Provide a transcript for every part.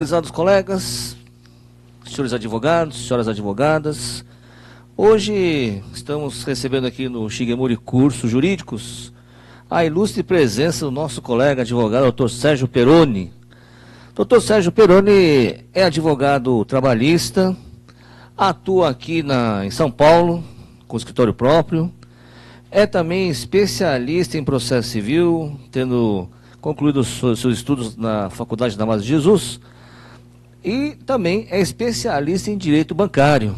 Prezados colegas, senhores advogados, senhoras advogadas, hoje estamos recebendo aqui no Shigemori Cursos Jurídicos a ilustre presença do nosso colega advogado, Dr. Sérgio Peroni. Dr. Sérgio Peroni é advogado trabalhista, atua aqui em São Paulo, com escritório próprio, é também especialista em processo civil, tendo concluído seus estudos na Faculdade da Madre de Jesus, e também é especialista em direito bancário.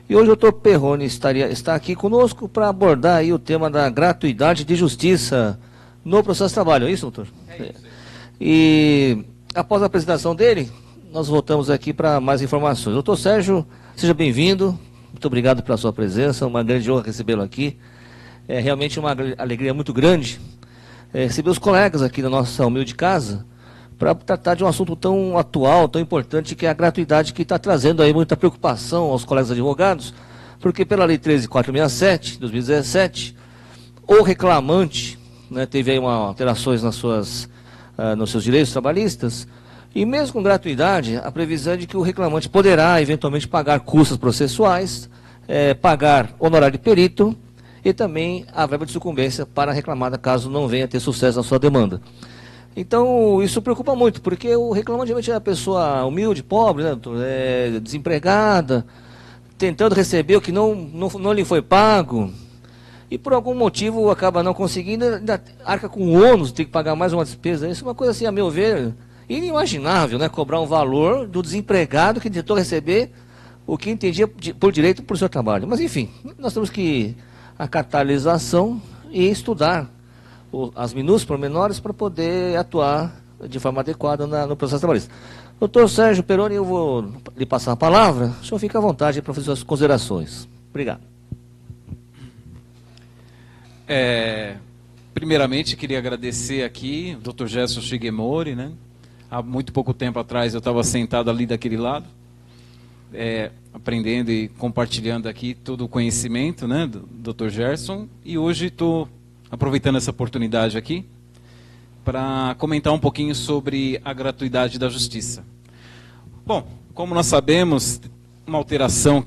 E hoje o Dr. Peroni está aqui conosco para abordar aí o tema da gratuidade de justiça no processo de trabalho. É isso, doutor? É isso. E após a apresentação dele, nós voltamos aqui para mais informações. Doutor Sérgio, seja bem-vindo. Muito obrigado pela sua presença. Uma grande honra recebê-lo aqui. É realmente uma alegria muito grande receber os colegas aqui da nossa humilde casa para tratar de um assunto tão atual, tão importante, que é a gratuidade, que está trazendo aí muita preocupação aos colegas advogados, porque pela Lei 13.467, de 2017, o reclamante, né, teve aí alterações nos seus direitos trabalhistas, e mesmo com gratuidade, a previsão é de que o reclamante poderá eventualmente pagar custas processuais, pagar honorário de perito, e também a verba de sucumbência para a reclamada, caso não venha a ter sucesso na sua demanda. Então, isso preocupa muito, porque o reclamante geralmente é a pessoa humilde, pobre, né, doutor? Desempregada, tentando receber o que não lhe foi pago, e por algum motivo acaba não conseguindo, ainda arca com o ônus, tem que pagar mais uma despesa. Isso é uma coisa assim, a meu ver, inimaginável, né? Cobrar um valor do desempregado que tentou receber o que entendia por direito por seu trabalho. Mas, enfim, nós temos que acatar a legislação e estudar as minúcias pormenores para poder atuar de forma adequada no processo trabalhista. Doutor Sérgio Peroni, eu vou lhe passar a palavra. O senhor fica à vontade para fazer suas considerações. Obrigado. Primeiramente, queria agradecer aqui o Dr. Gerson Shigemori, né? Há muito pouco tempo atrás eu estava sentado ali daquele lado, aprendendo e compartilhando aqui todo o conhecimento, né, do Dr. Gerson, e hoje estou aproveitando essa oportunidade aqui para comentar um pouquinho sobre a gratuidade da justiça. Bom, como nós sabemos, uma alteração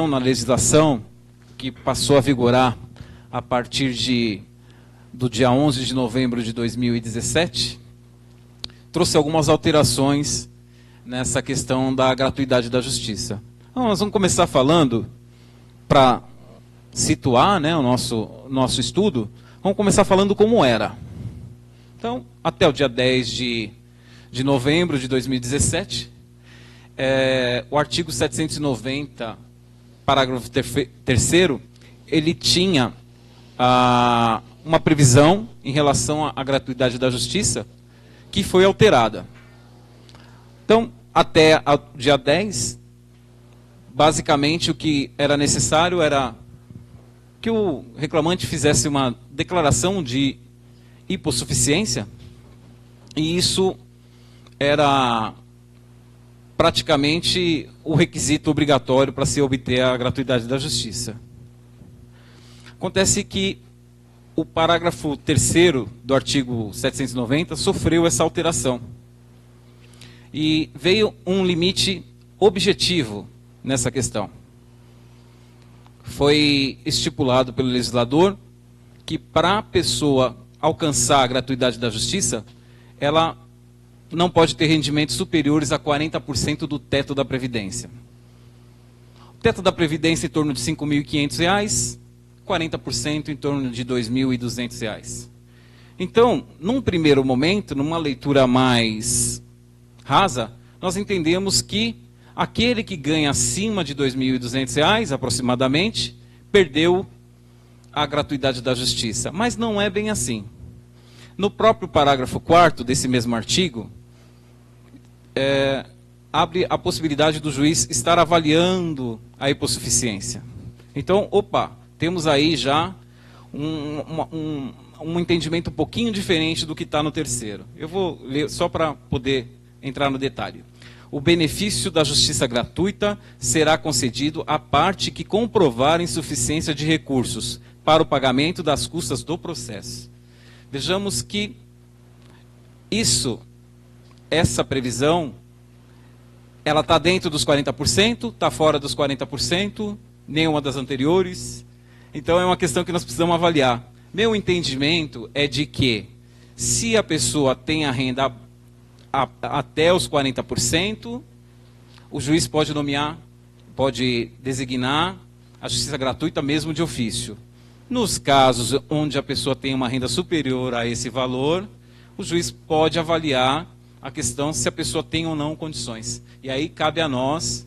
na legislação que passou a vigorar a partir do dia 11 de novembro de 2017, trouxe algumas alterações nessa questão da gratuidade da justiça. Então, nós vamos começar falando, para situar, né, o nosso estudo, vamos começar falando como era. Então, até o dia 10 de novembro de 2017, o artigo 790, parágrafo 3º, ele tinha uma previsão em relação à gratuidade da justiça que foi alterada. Então, até o dia 10, basicamente o que era necessário era que o reclamante fizesse uma declaração de hipossuficiência, e isso era praticamente o requisito obrigatório para se obter a gratuidade da justiça. Acontece que o parágrafo 3º do artigo 790 sofreu essa alteração, e veio um limite objetivo nessa questão. Foi estipulado pelo legislador que, para a pessoa alcançar a gratuidade da justiça, ela não pode ter rendimentos superiores a 40% do teto da Previdência. O teto da Previdência em torno de R$ 5.500, 40% em torno de R$ 2.200. Então, num primeiro momento, numa leitura mais rasa, nós entendemos que aquele que ganha acima de R$ 2.200, aproximadamente, perdeu a gratuidade da justiça. Mas não é bem assim. No próprio parágrafo 4º desse mesmo artigo, abre a possibilidade do juiz estar avaliando a hipossuficiência. Então, temos aí já um entendimento um pouquinho diferente do que está no terceiro. Eu vou ler só para poder entrar no detalhe. O benefício da justiça gratuita será concedido à parte que comprovar insuficiência de recursos para o pagamento das custas do processo. Vejamos que essa previsão, ela está dentro dos 40%, está fora dos 40%, nenhuma das anteriores. Então é uma questão que nós precisamos avaliar. Meu entendimento é de que, se a pessoa tem a renda até os 40%, o juiz pode nomear, pode designar a justiça gratuita mesmo de ofício. Nos casos onde a pessoa tem uma renda superior a esse valor, o juiz pode avaliar a questão se a pessoa tem ou não condições. E aí cabe a nós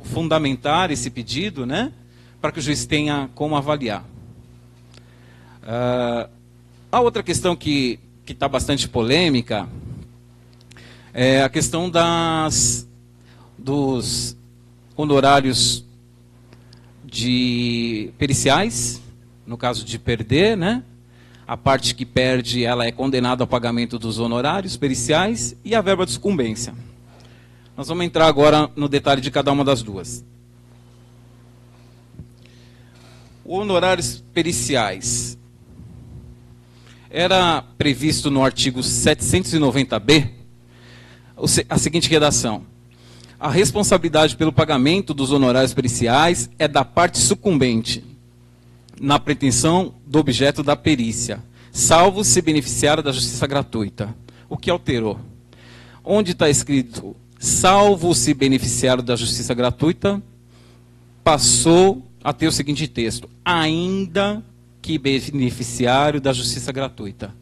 fundamentar esse pedido, né, para que o juiz tenha como avaliar. A outra questão que está bastante polêmica é a questão dos honorários de periciais, no caso de perder, né? A parte que perde, ela é condenada ao pagamento dos honorários periciais e a verba de sucumbência. Nós vamos entrar agora no detalhe de cada uma das duas. Honorários periciais. Era previsto no artigo 790-B a seguinte redação: a responsabilidade pelo pagamento dos honorários periciais é da parte sucumbente, na pretensão do objeto da perícia, salvo se beneficiar da justiça gratuita. O que alterou? Onde está escrito salvo se beneficiar da justiça gratuita, passou a ter o seguinte texto: ainda que beneficiário da justiça gratuita.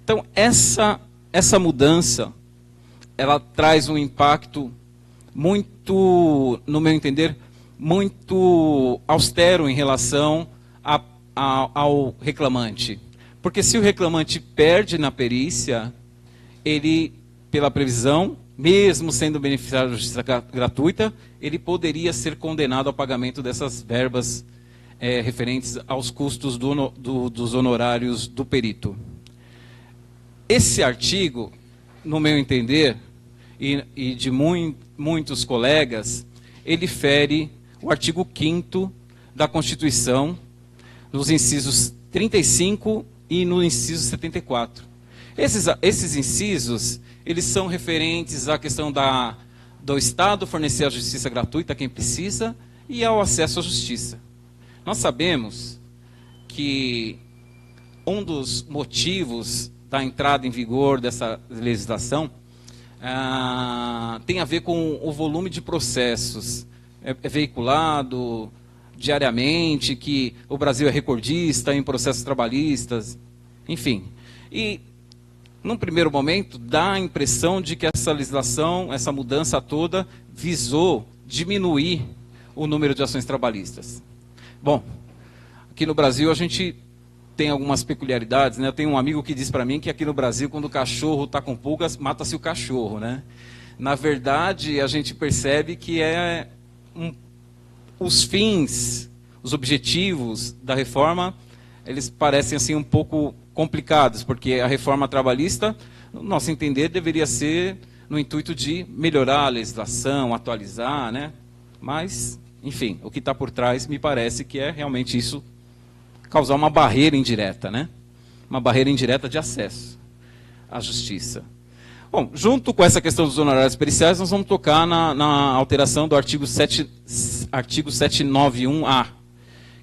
Então, essa mudança, ela traz um impacto muito, no meu entender, muito austero em relação ao reclamante. Porque se o reclamante perde na perícia, ele, pela previsão, mesmo sendo beneficiário da justiça gratuita, ele poderia ser condenado ao pagamento dessas verbas referentes aos custos dos honorários do perito. Esse artigo, no meu entender, e de muitos colegas, ele fere o artigo 5º da Constituição, nos incisos 35 e no inciso 74. Esses incisos, eles são referentes à questão do Estado fornecer a justiça gratuita a quem precisa e ao acesso à justiça. Nós sabemos que um dos motivos da entrada em vigor dessa legislação tem a ver com o volume de processos veiculado diariamente, que o Brasil é recordista em processos trabalhistas, enfim. E, num primeiro momento, dá a impressão de que essa legislação, essa mudança toda, visou diminuir o número de ações trabalhistas. Bom, aqui no Brasil a gente tem algumas peculiaridades, né? Eu tenho um amigo que diz para mim que aqui no Brasil, quando o cachorro está com pulgas, mata-se o cachorro, né? Na verdade, a gente percebe que os fins, os objetivos da reforma, eles parecem assim um pouco complicados, porque a reforma trabalhista, no nosso entender, deveria ser no intuito de melhorar a legislação, atualizar, né? Mas, enfim, o que está por trás me parece que é realmente isso, causar uma barreira indireta, né? Uma barreira indireta de acesso à justiça. Bom, junto com essa questão dos honorários periciais, nós vamos tocar na alteração do artigo 791-A,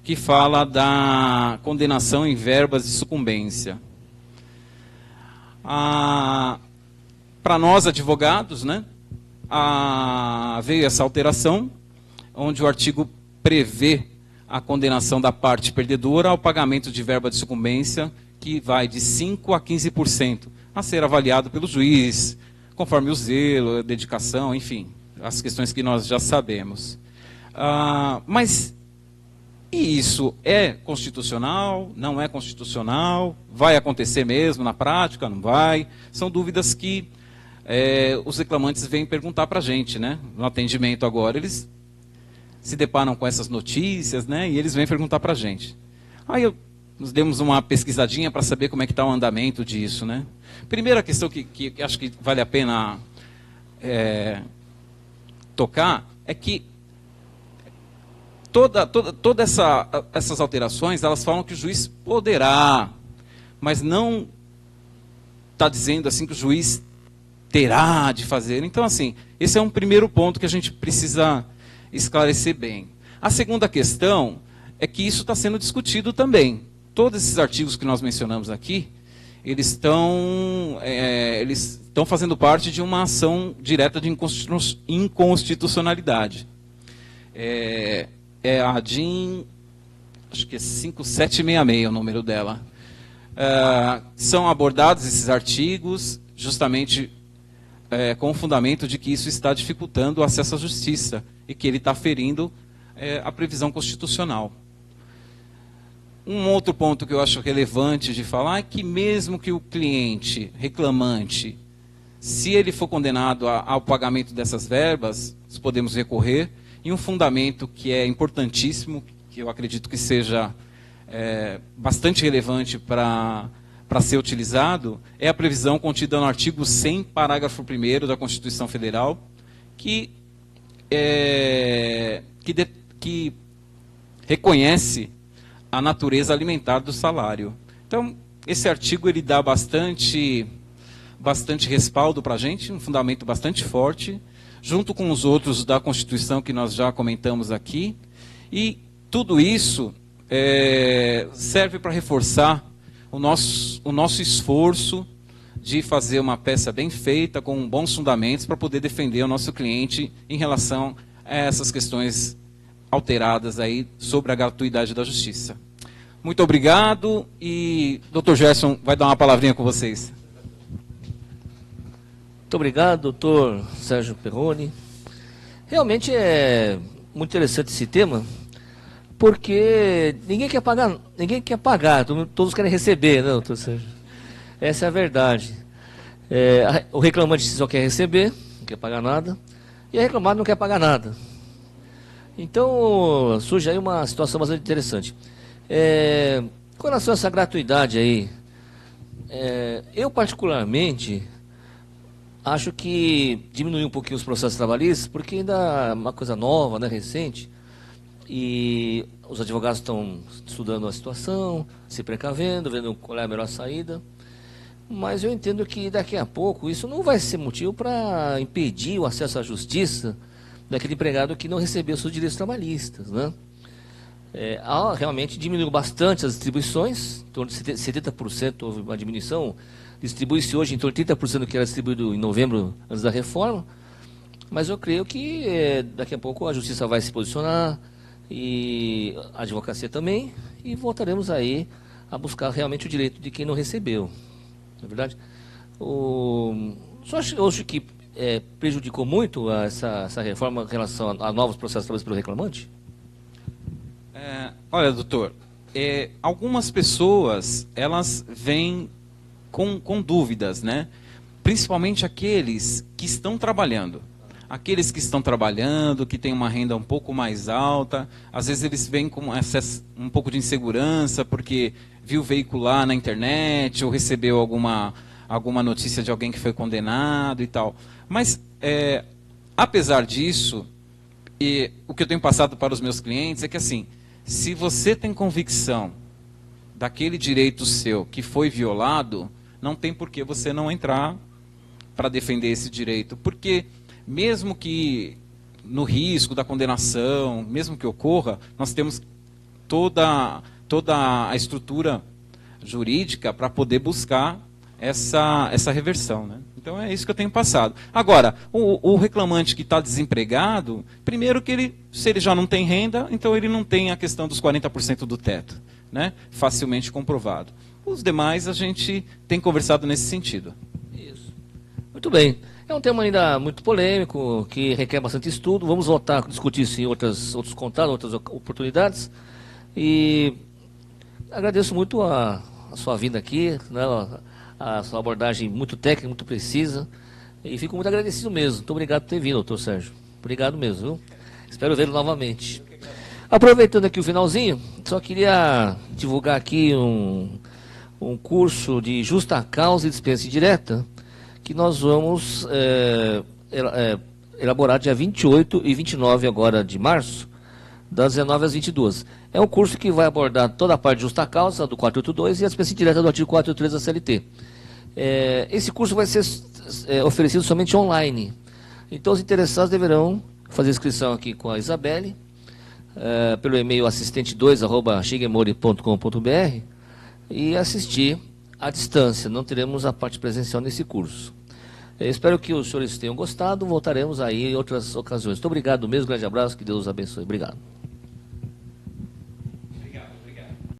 que fala da condenação em verbas de sucumbência. Para nós, advogados, né, veio essa alteração, onde o artigo prevê a condenação da parte perdedora ao pagamento de verba de sucumbência, que vai de 5% a 15%, a ser avaliado pelo juiz, conforme o zelo, a dedicação, enfim, as questões que nós já sabemos. Mas, e isso é constitucional? Não é constitucional? Vai acontecer mesmo na prática? Não vai? São dúvidas que os reclamantes vêm perguntar para a gente, né? No atendimento agora, eles se deparam com essas notícias, né? E eles vêm perguntar para a gente. Aí nós demos uma pesquisadinha para saber como é que está o andamento disso, né? Primeira questão que acho que vale a pena tocar é que todas essas alterações, elas falam que o juiz poderá, mas não está dizendo assim que o juiz terá de fazer. Então, assim, esse é um primeiro ponto que a gente precisa esclarecer bem. A segunda questão é que isso está sendo discutido também. Todos esses artigos que nós mencionamos aqui, eles estão fazendo parte de uma ação direta de inconstitucionalidade. É a DIN, acho que é 5766 o número dela. São abordados esses artigos justamente com o fundamento de que isso está dificultando o acesso à justiça e que ele está ferindo a previsão constitucional. Um outro ponto que eu acho relevante de falar é que mesmo que o cliente reclamante, se ele for condenado ao pagamento dessas verbas, nós podemos recorrer, e um fundamento que é importantíssimo, que eu acredito que seja bastante relevante para ser utilizado, é a previsão contida no artigo 100, parágrafo 1º da Constituição Federal, que reconhece a natureza alimentar do salário. Então, esse artigo ele dá bastante respaldo para a gente, um fundamento bastante forte, junto com os outros da Constituição que nós já comentamos aqui, e tudo isso serve para reforçar o nosso esforço de fazer uma peça bem feita, com bons fundamentos, para poder defender o nosso cliente em relação a essas questões alteradas aí sobre a gratuidade da justiça. Muito obrigado, e Dr. Gerson vai dar uma palavrinha com vocês. Muito obrigado, doutor Sérgio Perrone. Realmente é muito interessante esse tema, porque ninguém quer pagar, todos querem receber, né, doutor Sérgio? Essa é a verdade. O reclamante só quer receber, não quer pagar nada, e a reclamada não quer pagar nada. Então, surge aí uma situação bastante interessante. Com relação a essa gratuidade aí, eu particularmente acho que diminuiu um pouquinho os processos trabalhistas, porque ainda é uma coisa nova, né, recente, e os advogados estão estudando a situação, se precavendo, vendo qual é a melhor saída. Mas eu entendo que daqui a pouco isso não vai ser motivo para impedir o acesso à justiça daquele empregado que não recebeu seus direitos trabalhistas, né? Realmente diminuiu bastante as distribuições, em torno de 70% houve uma diminuição, distribui-se hoje em torno de 30% do que era distribuído em novembro, antes da reforma, mas eu creio que daqui a pouco a justiça vai se posicionar, e a advocacia também, e voltaremos aí a buscar realmente o direito de quem não recebeu, não é verdade? Só acho que prejudicou muito essa reforma em relação a novos processos trabalhistas pelo reclamante? Olha, doutor, algumas pessoas, elas vêm com dúvidas, né? Principalmente aqueles que estão trabalhando. Aqueles que estão trabalhando, que têm uma renda um pouco mais alta, às vezes eles vêm com um pouco de insegurança, porque viu veicular na internet, ou recebeu alguma notícia de alguém que foi condenado e tal. Mas, apesar disso, o que eu tenho passado para os meus clientes é que, assim, se você tem convicção daquele direito seu que foi violado, não tem por que você não entrar para defender esse direito. Porque, mesmo que no risco da condenação, mesmo que ocorra, nós temos toda a estrutura jurídica para poder buscar essa reversão, né? Então é isso que eu tenho passado. Agora, o reclamante que está desempregado, primeiro que se ele já não tem renda, então ele não tem a questão dos 40% do teto, né? Facilmente comprovado. Os demais a gente tem conversado nesse sentido. Isso. Muito bem. É um tema ainda muito polêmico, que requer bastante estudo. Vamos voltar a discutir isso em outros contatos, outras oportunidades. E agradeço muito a sua vinda aqui, né, a sua abordagem muito técnica, muito precisa. E fico muito agradecido mesmo. Muito obrigado por ter vindo, doutor Sérgio. Obrigado mesmo, viu? Espero vê-lo novamente. Aproveitando aqui o finalzinho, só queria divulgar aqui um curso de justa causa e dispensa indireta, que nós vamos elaborar dia 28 e 29 agora de março, das 19 às 22. É um curso que vai abordar toda a parte de justa causa do 482 e a dispensa indireta do artigo 483 da CLT. Esse curso vai ser oferecido somente online. Então, os interessados deverão fazer inscrição aqui com a Isabelle, pelo e-mail assistente2@shigemori.com.br e assistir à distância. Não teremos a parte presencial nesse curso. Espero que os senhores tenham gostado. Voltaremos aí em outras ocasiões. Muito obrigado mesmo, grande abraço, que Deus os abençoe. Obrigado.